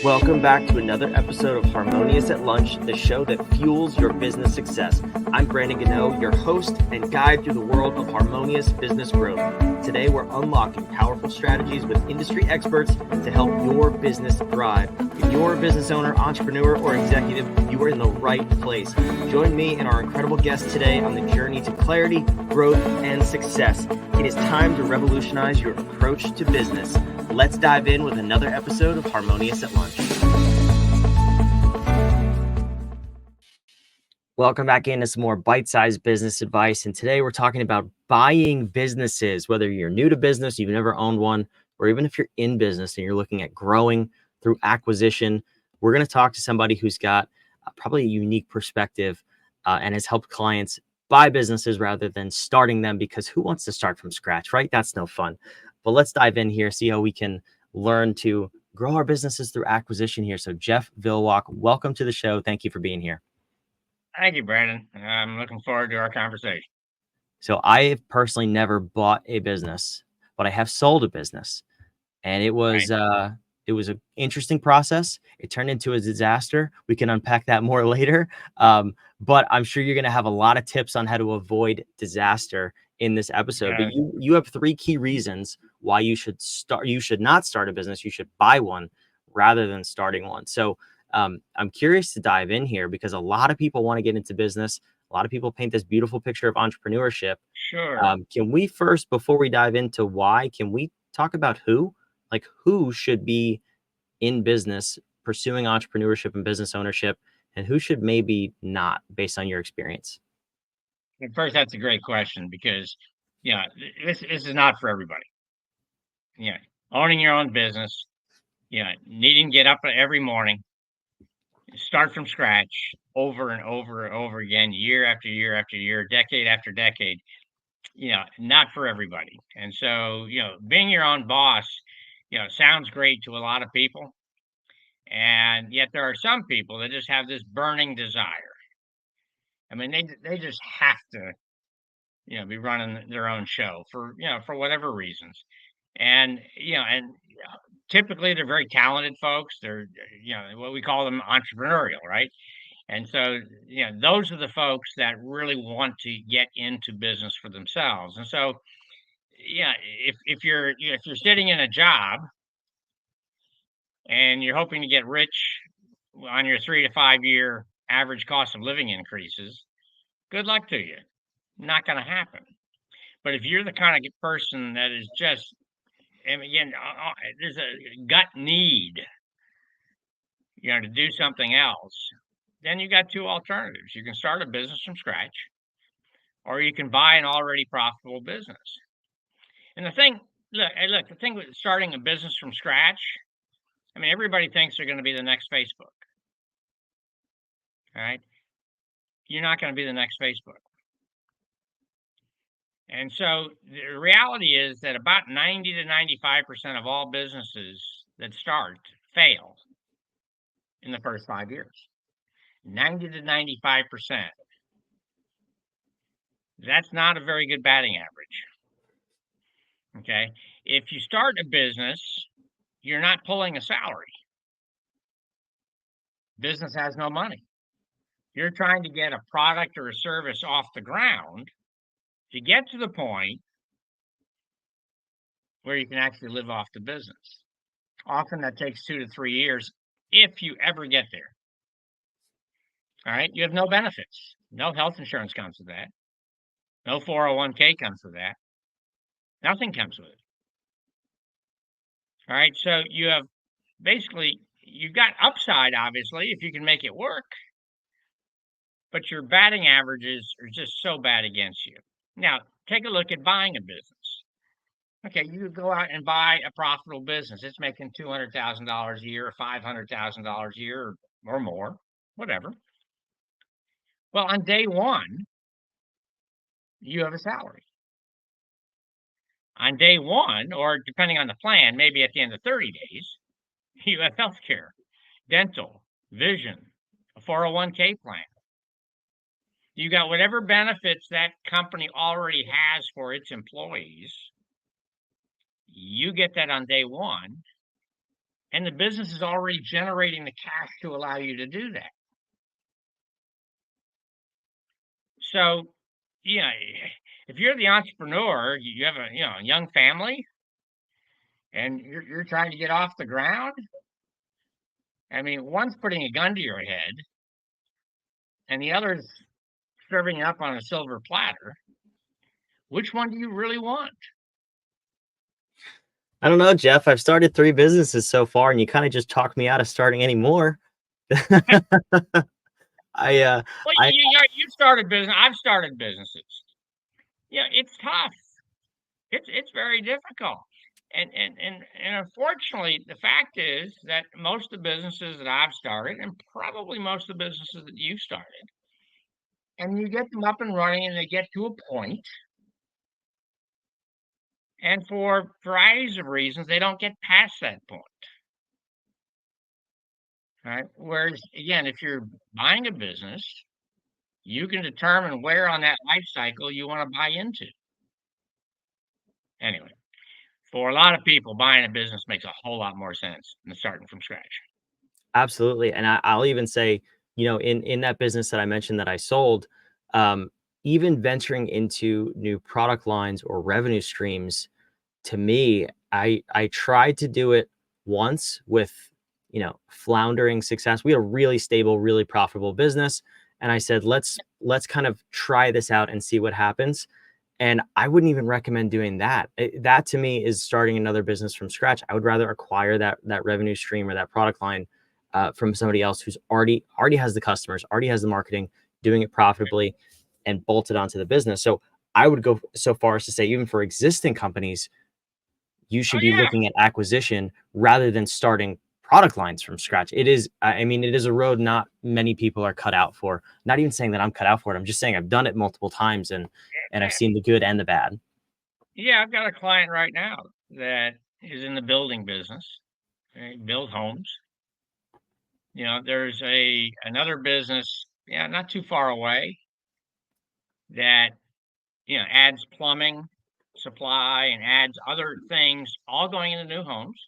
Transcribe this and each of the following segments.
Welcome back to another episode of Harmonious at Lunch, the show that fuels your business success. I'm Brandon Gano, your host and guide through the world of harmonious business growth. Today, we're unlocking powerful strategies with industry experts to help your business thrive. If you're a business owner, entrepreneur, or executive, you are in the right place. Join me and our incredible guest today on the journey to clarity, growth, and success. It is time to revolutionize your approach to business. Let's dive in with another episode of Harmonious at Lunch. Welcome back into some more bite-sized business advice. And today we're talking about buying businesses, whether you're new to business, you've never owned one, or even if you're in business and you're looking at growing through acquisition. We're going to talk to somebody who's got probably a unique perspective and has helped clients buy businesses rather than starting them, because who wants to start from scratch, right? That's no fun. But let's dive in here, see how we can learn to grow our businesses through acquisition here. So Jeff Villwock, welcome to the show. Thank you for being here. Thank you, Brandon. I'm looking forward to our conversation. So I have personally never bought a business, but I have sold a business. And it was an interesting process. It turned into a disaster. We can unpack that more later. But I'm sure you're going to have a lot of tips on how to avoid disaster in this episode. But you have 3 key reasons why you should not start a business. You should buy one rather than starting one. So I'm curious to dive in here because a lot of people want to get into business. A lot of people paint this beautiful picture of entrepreneurship. Sure. Can we first, before we dive into why, can we talk about who? Like, who should be in business pursuing entrepreneurship and business ownership, and who should maybe not, based on your experience? First, that's a great question because, this is not for everybody. Owning your own business, needing to get up every morning, start from scratch over and over and over again, year after year after year, decade after decade, not for everybody. And so, being your own boss, sounds great to a lot of people. And yet there are some people that just have this burning desire. I mean, they just have to, be running their own show for whatever reasons. And, typically they're very talented folks. They're, what we call them entrepreneurial, right? And so, those are the folks that really want to get into business for themselves. And so, if you're sitting in a job and you're hoping to get rich on your 3 to 5 year average cost of living increases, good luck to you. Not going to happen. But if you're the kind of person that is just, and again, there's a gut need, to do something else, then you got 2 alternatives. You can start a business from scratch, or you can buy an already profitable business. And the thing with starting a business from scratch, I mean, everybody thinks they're going to be the next Facebook. All right. You're not going to be the next Facebook. And so the reality is that about 90 to 95% of all businesses that start fail in the first 5 years. 90 to 95%. That's not a very good batting average. Okay. If you start a business, you're not pulling a salary. Business has no money. You're trying to get a product or a service off the ground to get to the point where you can actually live off the business. Often that takes 2 to 3 years if you ever get there. All right. You have no benefits. No health insurance comes with that. No 401k comes with that. Nothing comes with it. All right. So you have you've got upside, obviously, if you can make it work. But your batting averages are just so bad against you. Now, take a look at buying a business. Okay, you could go out and buy a profitable business. It's making $200,000 a year or $500,000 a year or more, whatever. Well, on day one, you have a salary. On day one, or depending on the plan, maybe at the end of 30 days, you have health care, dental, vision, a 401k plan. You got whatever benefits that company already has for its employees. You get that on day one, and the business is already generating the cash to allow you to do that. So, yeah, if you're the entrepreneur, you have a young family, and you're trying to get off the ground. I mean, one's putting a gun to your head, and the other's serving you up on a silver platter. Which one do you really want? I don't know, Jeff. I've started 3 businesses so far, and you kinda just talked me out of starting any more. I, uh, Well, I you started business. I've started businesses. Yeah, it's tough. It's very difficult. And unfortunately, the fact is that most of the businesses that I've started, and probably most of the businesses that you've started, and you get them up and running, and they get to a point, and for varieties of reasons, they don't get past that point. Right. Whereas, again, if you're buying a business, you can determine where on that life cycle you want to buy into. Anyway, for a lot of people, buying a business makes a whole lot more sense than starting from scratch. Absolutely, and I'll even say, in that business that I mentioned that I sold, um, even venturing into new product lines or revenue streams, to me, I tried to do it once with, floundering success. We had a really stable, really profitable business, and I said, "Let's kind of try this out and see what happens." And I wouldn't even recommend doing that. That to me is starting another business from scratch. I would rather acquire that revenue stream or that product line from somebody else who's already has the customers, already has the marketing, doing it profitably, and bolt it onto the business. So I would go so far as to say, even for existing companies, you Oh should be yeah, looking at acquisition rather than starting product lines from scratch. It is, I mean, it is a road not many people are cut out for. Not even saying that I'm cut out for it. I'm just saying I've done it multiple times and I've yeah, seen the good and the bad. yeah. I've got a client right now that is in the building business. They build homes. There's another business, yeah, not too far away that adds plumbing supply and adds other things, all going into new homes.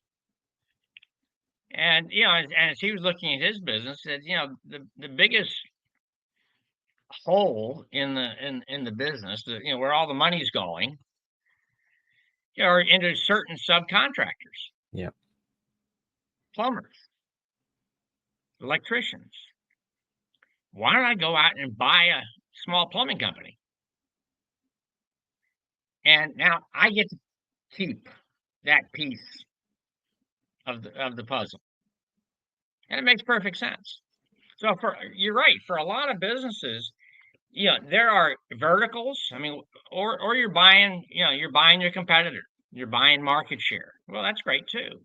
And as he was looking at his business, said, the biggest hole in the business, where all the money's going, are into certain subcontractors, Yeah. plumbers, electricians. Why don't I go out and buy a small plumbing company? And now I get to keep that piece of the puzzle. And it makes perfect sense. So you're right, for a lot of businesses, there are verticals. I mean, or you're buying your competitor. You're buying market share. Well, that's great too.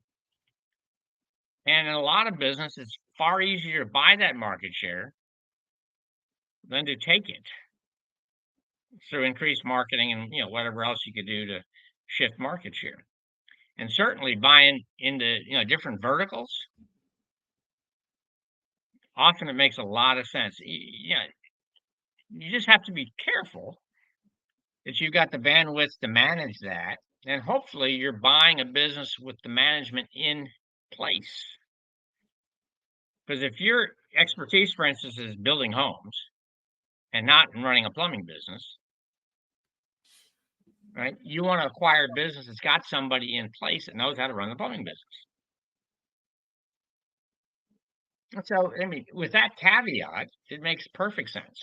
And in a lot of business, it's far easier to buy that market share than to take it through increased marketing and whatever else you could do to shift market share. And certainly buying into different verticals, often it makes a lot of sense. You just have to be careful that you've got the bandwidth to manage that, and hopefully you're buying a business with the management in place. Because if your expertise, for instance, is building homes and not in running a plumbing business, right? You want to acquire a business that's got somebody in place that knows how to run the plumbing business. And so, I mean, with that caveat, it makes perfect sense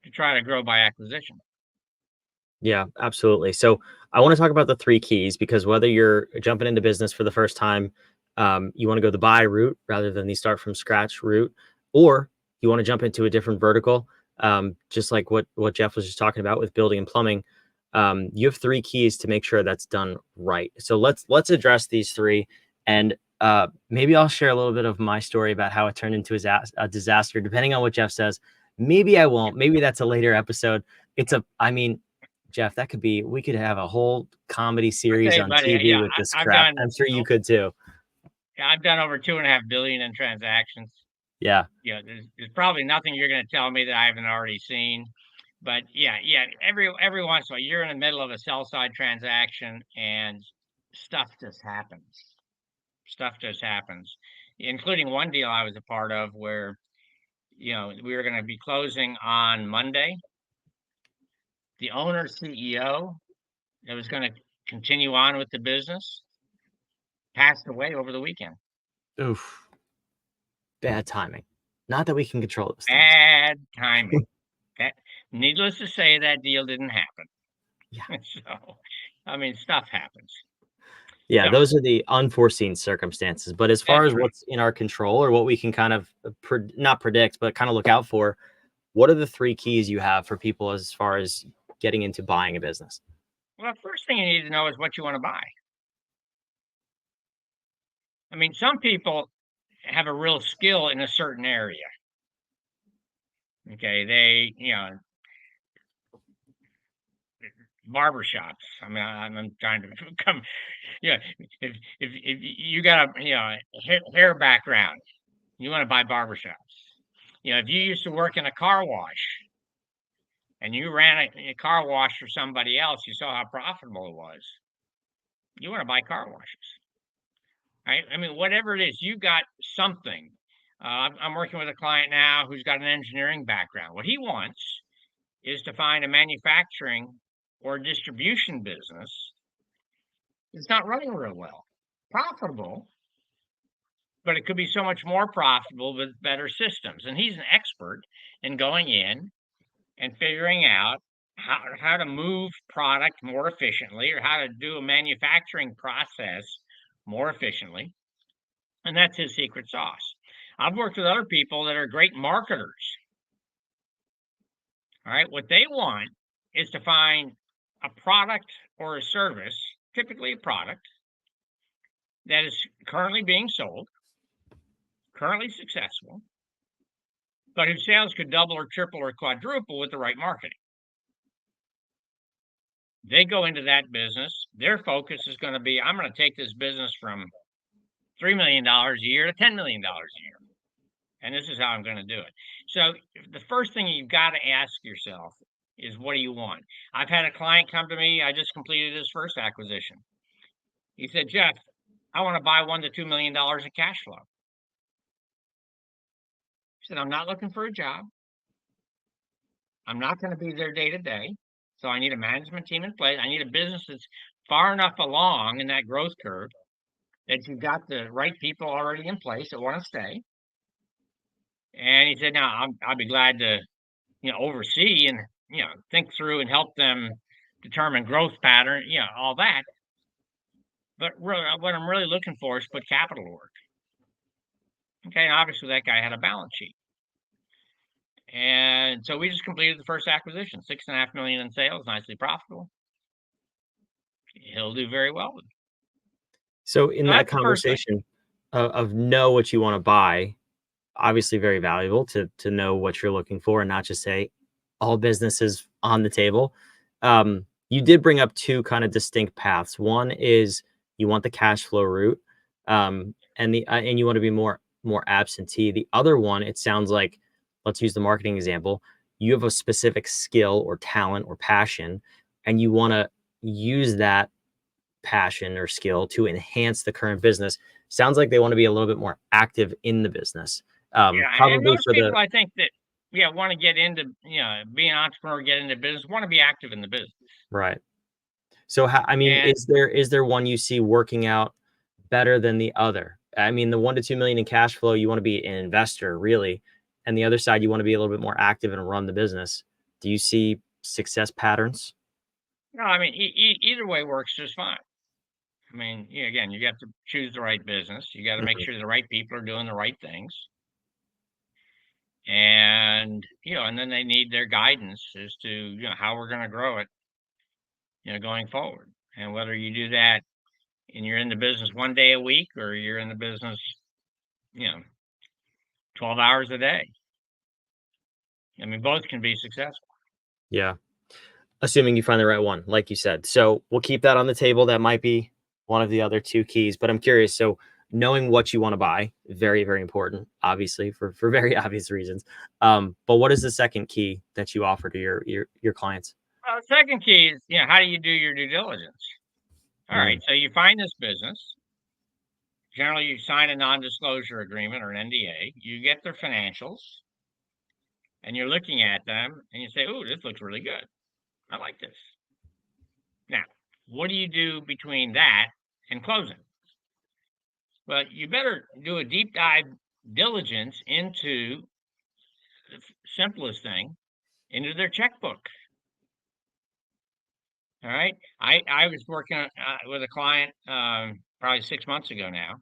to try to grow by acquisition. Yeah, absolutely. So I want to talk about the 3 keys because whether you're jumping into business for the first time, you want to go the buy route rather than the start from scratch route, or you want to jump into a different vertical, just like what Jeff was just talking about with building and plumbing. You have 3 keys to make sure that's done right. So let's address these 3, and maybe I'll share a little bit of my story about how it turned into a disaster, depending on what Jeff says. Maybe I won't. Maybe that's a later episode. I mean, Jeff, we could have a whole comedy I tell series you, on buddy, TV yeah, with this I've crap. done. I'm sure you Oh, could too. yeah, I've done over 2.5 billion in transactions. Yeah. There's probably nothing you're going to tell me that I haven't already seen. But yeah, every once in a while, you're in the middle of a sell side transaction and stuff just happens. stuff just happens, including one deal I was a part of where, we were going to be closing on Monday. The owner CEO that was going to continue on with the business passed away over the weekend. Oof. Bad timing. Not that we can control those things. Bad timing. That, needless to say, that deal didn't happen. Yeah. So, I mean, stuff happens. Yeah, So those are the unforeseen circumstances. But as far that's as right. what's in our control or what we can kind of not predict, but kind of look out for, what are the 3 keys you have for people as far as getting into buying a business? Well, the first thing you need to know is what you want to buy. I mean, some people have a real skill in a certain area. Okay, barbershops. I mean, I'm trying to come. Yeah, if you got a hair background, you want to buy barbershops. If you used to work in a car wash and you ran a car wash for somebody else, you saw how profitable it was. You want to buy car washes, right? I mean, whatever it is, you got something. I'm working with a client now who's got an engineering background. What he wants is to find a manufacturing or distribution business that's not running real well. Profitable, but it could be so much more profitable with better systems. And he's an expert in going in and figuring out how to move product more efficiently or how to do a manufacturing process more efficiently. And that's his secret sauce. I've worked with other people that are great marketers. All right. What they want is to find a product or a service, typically a product, that is currently being sold, currently successful, but whose sales could double or triple or quadruple with the right marketing. They go into that business. Their focus is going to be, I'm going to take this business from $3 million a year to $10 million a year. And this is how I'm going to do it. So the first thing you've got to ask yourself is, what do you want? I've had a client come to me. I just completed his first acquisition. He said, Jeff, I want to buy $1 to $2 million in cash flow. He said, I'm not looking for a job. I'm not going to be there day to day. So I need a management team in place. I need a business that's far enough along in that growth curve that you've got the right people already in place that want to stay. And he said, now I'll be glad to, oversee and, think through and help them determine growth pattern, all that. But really, what I'm really looking for is put capital to work. Okay. And obviously that guy had a balance sheet. And so we just completed the first acquisition, 6.5 million in sales, nicely profitable. He'll do very well with it. So in So that that's the first thing. conversation of know what you want to buy, obviously very valuable to know what you're looking for and not just say all businesses on the table. You did bring up 2 kind of distinct paths. One is you want the cash flow route, and you want to be more absentee. The other one, it sounds like, let's use the marketing example. You have a specific skill or talent or passion, and you want to use that passion or skill to enhance the current business. Sounds like they want to be a little bit more active in the business. Yeah, and Probably most for the people I think that, want to get into, be an entrepreneur, get into business, want to be active in the business. right. So how, I mean, And is there one you see working out better than the other? I mean, the 1 to 2 million in cash flow, you want to be an investor really, and the other side, you want to be a little bit more active and run the business. Do you see success patterns? no, I mean, either way works just fine. I mean, again, you have to choose the right business. You got to make Mhm. sure the right people are doing the right things. And, and then they need their guidance as to, how we're going to grow it, going forward. And whether you do that and you're in the business 1 day a week or you're in the business, you know, 12 hours a day. I mean, both can be successful. Yeah. Assuming you find the right one, like you said. So we'll keep that on the table. That might be one of the other 2 keys, but I'm curious. So knowing what you want to buy, very, very important, obviously, for very obvious reasons. But what is the second key that you offer to your clients? Well, the second key is, how do you do your due diligence? All right. Mm, So you find this business. generally you sign a non-disclosure agreement or an NDA. You get their financials, and you're looking at them, and you say, "Ooh, this looks really good. I like this." Now, what do you do between that and closing? Well, you better do a deep dive diligence into the simplest thing, into their checkbook. All right. I was working with a client probably 6 months ago now.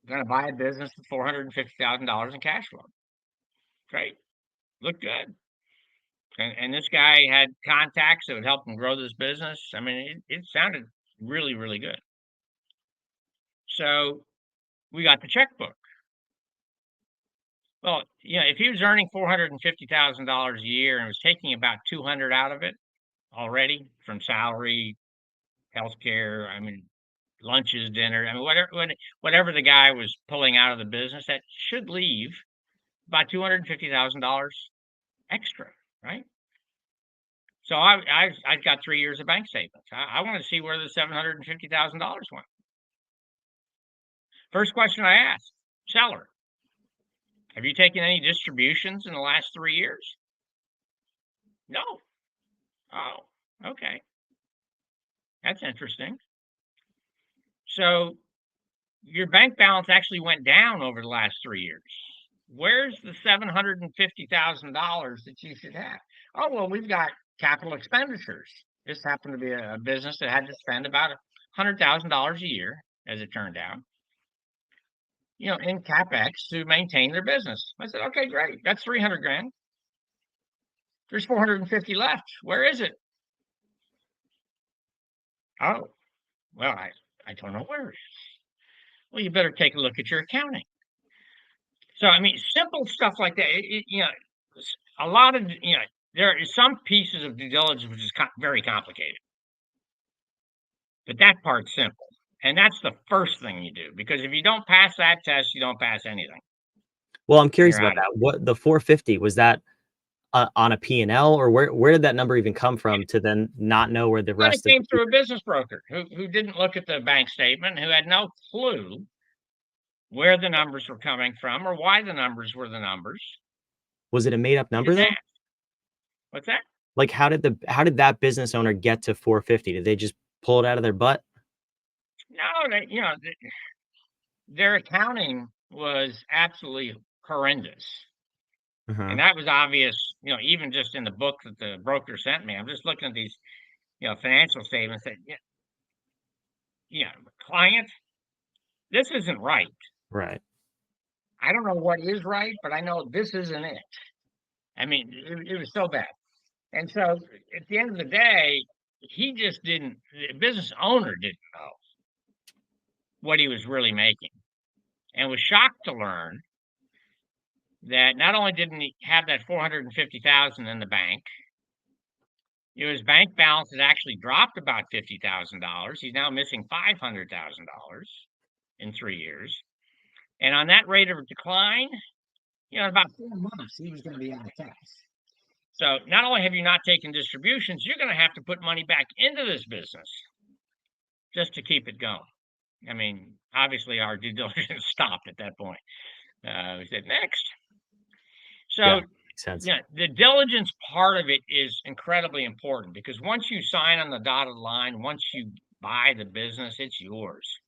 Going to buy a business with $450,000 in cash flow. Great. Looked good. And this guy had contacts that would help him grow this business. I mean, it sounded really, really good. So we got the checkbook. Well, if he was earning $450,000 a year and was taking about 200 out of it already from salary, healthcare, I mean, lunches, dinner, I mean, whatever the guy was pulling out of the business, that should leave about $250,000 extra, right? So I've got 3 years of bank statements. I want to see where the $750,000 went. First question I asked, seller, have you taken any distributions in the last 3 years? No. Oh, okay. That's interesting. So your bank balance actually went down over the last 3 years. Where's the $750,000 that you should have? Oh, well, we've got capital expenditures. This happened to be a business that had to spend about $100,000 a year, as it turned out, in CapEx to maintain their business. I said, okay, great. That's 300 grand. There's 450 left. Where is it? Oh, well, I don't know where it is. Well, you better take a look at your accounting. So, I mean, simple stuff like that. A lot of, there are some pieces of due diligence which is very complicated, but that part's simple. And that's the first thing you do, because if you don't pass that test, you don't pass anything. Well, I'm curious You're about out of that. What the 450, was that on a P&L, or where did that number even come from to then not know where the But it rest of came the through a business broker who didn't look at the bank statement, who had no clue where the numbers were coming from or why the numbers were the numbers. was it a made up He number didn't though? ask. What's that? Like how did that business owner get to 450? Did they just pull it out of their butt? No, their accounting was absolutely horrendous. Uh-huh. And that was obvious, even just in the book that the broker sent me. I'm just looking at these, financial statements that, client, this isn't right. Right. I don't know what is right, but I know this isn't it. I mean, it was so bad. And so at the end of the day, he just didn't, the business owner didn't know what he was really making, and was shocked to learn that not only didn't he have that 450,000 in the bank, his bank balance had actually dropped about $50,000. He's now missing $500,000 in 3 years. And on that rate of decline, in about 4 months, he was going to be out of cash. So not only have you not taken distributions, you're going to have to put money back into this business just to keep it going. I mean, obviously our due diligence stopped at that point. We said, next. So, Yeah, makes sense. the diligence part of it is incredibly important, because once you sign on the dotted line, once you buy the business, it's yours.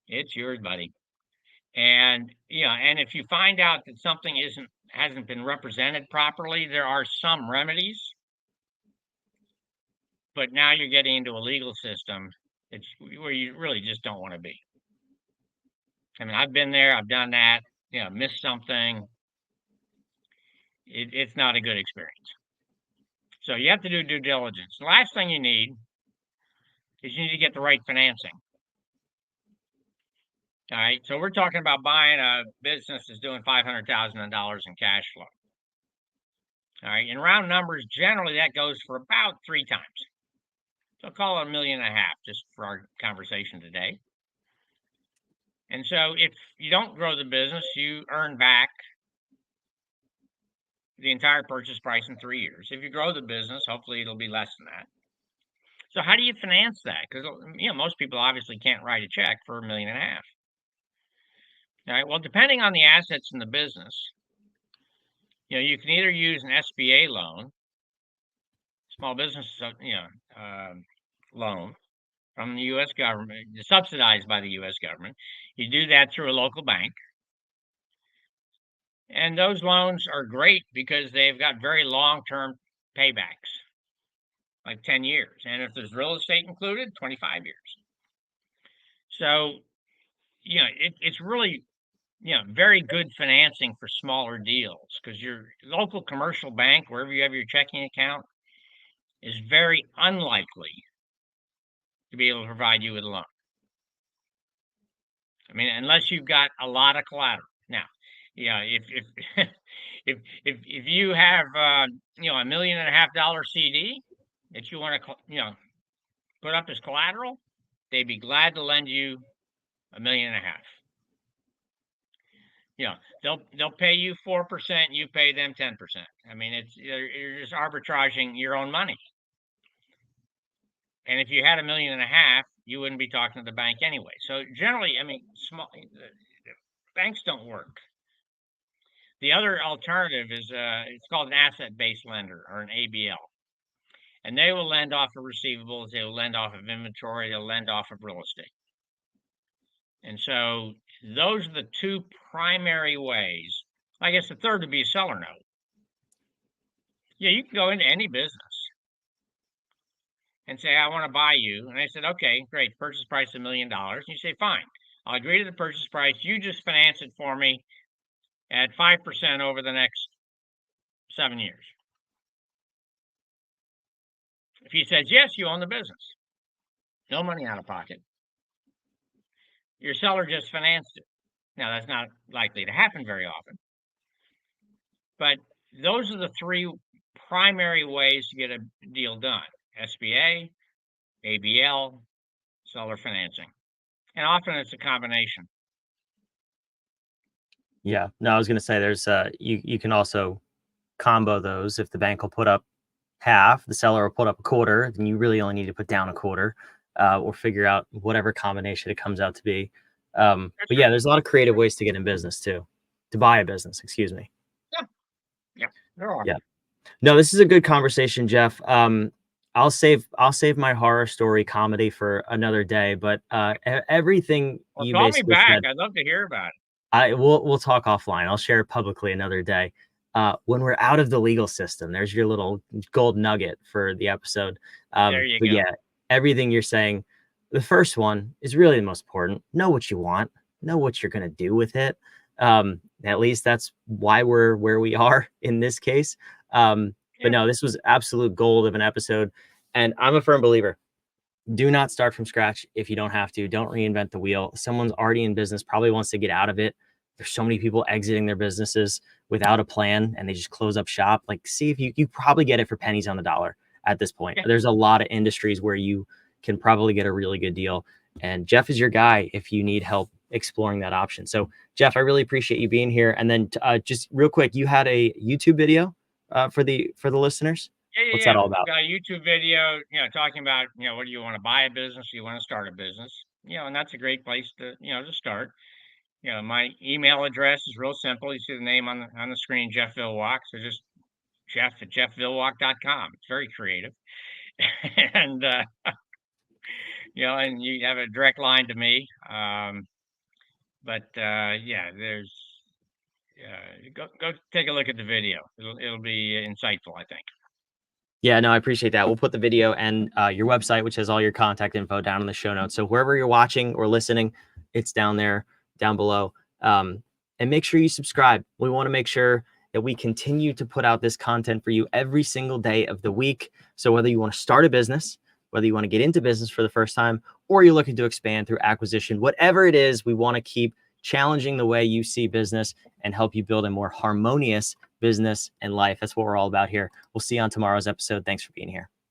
It's yours, buddy. And, and if you find out that something hasn't been represented properly, there are some remedies. But now you're getting into a legal system where you really just don't want to be. I mean, I've been there, I've done that, missed something. It's not a good experience. So you have to do due diligence. The last thing you need is you need to get the right financing. All right. So we're talking about buying a business that's doing $500,000 in cash flow. All right. In round numbers, generally that goes for about 3 times. So call it $1.5 million just for our conversation today. And so if you don't grow the business, you earn back the entire purchase price in 3 years. If you grow the business, hopefully it'll be less than that. So how do you finance that? Because most people obviously can't write a check for $1.5 million. All right. Well, depending on the assets in the business, you can either use an SBA loan, small business, loan from the U.S. government, subsidized by the U.S. government. You do that through a local bank. And those loans are great because they've got very long-term paybacks, like 10 years. And if there's real estate included, 25 years. So, it's really, very good financing for smaller deals because your local commercial bank, wherever you have your checking account, is very unlikely to be able to provide you with a loan. I mean, unless you've got a lot of collateral. Now, if if you have $1.5 million CD that you want to put up as collateral, they'd be glad to lend you $1.5 million. They'll pay you 4%, you pay them 10%. I mean, you're just arbitraging your own money. And if you had $1.5 million, you wouldn't be talking to the bank anyway. So generally, I mean, banks don't work. The other alternative is it's called an asset-based lender, or an ABL. And they will lend off of receivables, they will lend off of inventory, they'll lend off of real estate. And so those are the two primary ways. I guess the third would be a seller note. You can go into any business and say, I want to buy you. And they said, okay, great, purchase price $1 million. And you say, fine, I'll agree to the purchase price. You just finance it for me at 5% over the next 7 years. If he says yes, you own the business. No money out of pocket. Your seller just financed it. Now, that's not likely to happen very often. But those are the three primary ways to get a deal done: SBA, ABL, seller financing. And often it's a combination. Yeah, no, I was going to say there's you can also combo those. If the bank will put up half, the seller will put up a quarter, then you really only need to put down a quarter, or figure out whatever combination it comes out to be. But yeah, there's a lot of creative ways to get in business too, to buy a business, excuse me. Yeah, there are. Yeah. No, this is a good conversation, Jeff. I'll save my horror story comedy for another day, but everything Well, you call me basically back. said, I'd love to hear about it. we'll talk offline. I'll share it publicly another day. When we're out of the legal system, there's your little gold nugget for the episode. There you But go. yeah, everything you're saying, the first one is really the most important. Know what you want, know what you're going to do with it. At least that's why we're where we are in this case. But no, this was absolute gold of an episode. And I'm a firm believer. Do not start from scratch if you don't have to. Don't reinvent the wheel. Someone's already in business, probably wants to get out of it. There's so many people exiting their businesses without a plan and they just close up shop. Like, see if you probably get it for pennies on the dollar at this point. Yeah. There's a lot of industries where you can probably get a really good deal. And Jeff is your guy if you need help exploring that option. So Jeff, I really appreciate you being here. And then just real quick, you had a YouTube video for the listeners. What's that all about? We've got a YouTube video, talking about, what do you want to buy a business? Do you want to start a business? And that's a great place to, to start. My email address is real simple. You see the name on the screen, Jeff Villwock. So just Jeff at jeffvillwock.com. It's very creative. And, and you have a direct line to me. There's, go take a look at the video. It'll be insightful, I think. Yeah, no, I appreciate that. We'll put the video and your website, which has all your contact info, down in the show notes. So wherever you're watching or listening, it's down there, down below. And make sure you subscribe. We want to make sure that we continue to put out this content for you every single day of the week. So whether you want to start a business, whether you want to get into business for the first time, or you're looking to expand through acquisition, whatever it is, we want to keep challenging the way you see business and help you build a more harmonious business and life. That's what we're all about here. We'll see you on tomorrow's episode. Thanks for being here.